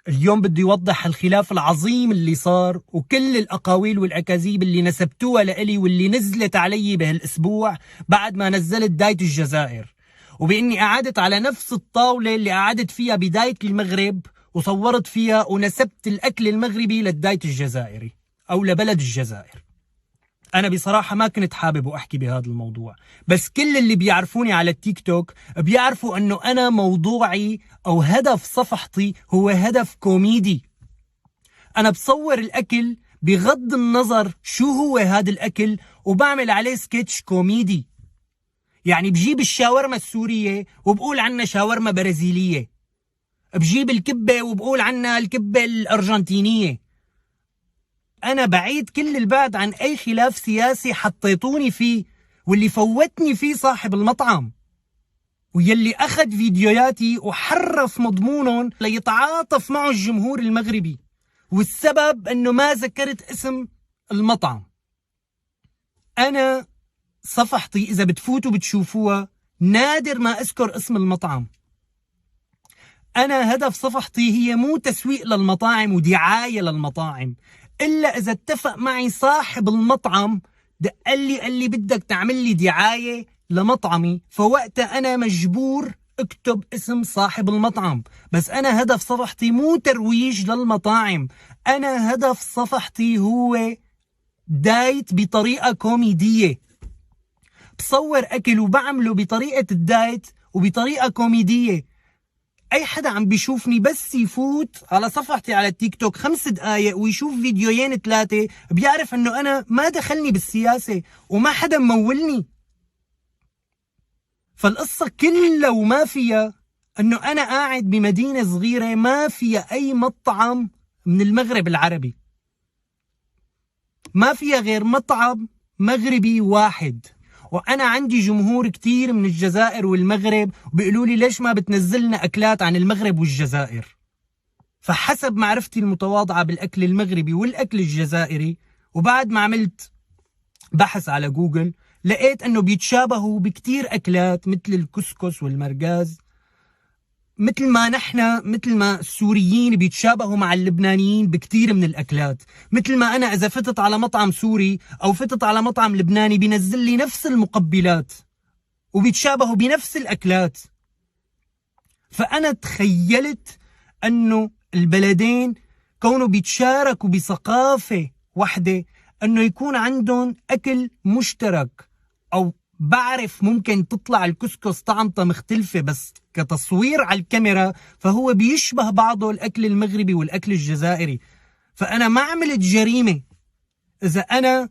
اليوم بده يوضح الخلاف العظيم اللي صار وكل الأقاويل والأكاذيب اللي نسبتوها لإلي واللي نزلت علي بهالأسبوع بعد ما نزلت دايت الجزائر، وبإني قعدت على نفس الطاولة اللي قعدت فيها بداية المغرب وصورت فيها ونسبت الأكل المغربي للدايت الجزائري أو لبلد الجزائر. أنا بصراحة ما كنت حابب أحكي بهذا الموضوع، بس كل اللي بيعرفوني على التيك توك بيعرفوا أنه أنا موضوعي أو هدف صفحتي هو هدف كوميدي. أنا بصور الأكل بغض النظر شو هو هذا الأكل وبعمل عليه سكتش كوميدي. يعني بجيب الشاورما السورية وبقول عنها شاورما برازيلية، بجيب الكبة وبقول عنها الكبة الأرجنتينية. أنا بعيد كل البعد عن أي خلاف سياسي حطيتوني فيه، واللي فوتني فيه صاحب المطعم ويلي أخذ فيديوهاتي وحرف مضمونهم ليتعاطف معه الجمهور المغربي، والسبب أنه ما ذكرت اسم المطعم. أنا صفحتي إذا بتفوتوا بتشوفوها نادر ما أذكر اسم المطعم. أنا هدف صفحتي هي مو تسويق للمطاعم ودعاية للمطاعم، إلا إذا اتفق معي صاحب المطعم قال لي بدك تعمل لي دعاية لمطعمي، فوقتها أنا مجبور اكتب اسم صاحب المطعم. بس أنا هدف صفحتي مو ترويج للمطاعم، أنا هدف صفحتي هو دايت بطريقة كوميدية. بصور أكل وبعمله بطريقة الدايت وبطريقة كوميدية. أي حدا عم بيشوفني بس يفوت على صفحتي على التيك توك 5 دقايق ويشوف فيديوين 3 بيعرف أنه أنا ما دخلني بالسياسة وما حدا مولني. فالقصة كلها وما فيها أنه أنا قاعد بمدينة صغيرة ما فيها أي مطعم من المغرب العربي، ما فيها غير مطعم مغربي واحد، وأنا عندي جمهور كتير من الجزائر والمغرب بيقولوا لي ليش ما بتنزلنا أكلات عن المغرب والجزائر. فحسب معرفتي المتواضعة بالأكل المغربي والأكل الجزائري، وبعد ما عملت بحث على جوجل لقيت أنه بيتشابهوا بكتير أكلات مثل الكسكس والمرقاز، مثل ما السوريين بيتشابهوا مع اللبنانيين بكتير من الأكلات، مثل ما أنا إذا فتت على مطعم سوري أو فتت على مطعم لبناني بينزل لي نفس المقبلات وبيتشابهوا بنفس الأكلات. فأنا تخيلت أنه البلدين كونوا بيتشاركوا بثقافة واحدة أنه يكون عندهم أكل مشترك، أو بعرف ممكن تطلع الكسكس طعمته مختلفة بس كتصوير على الكاميرا فهو بيشبه بعضه الأكل المغربي والأكل الجزائري. فأنا ما عملت جريمة إذا أنا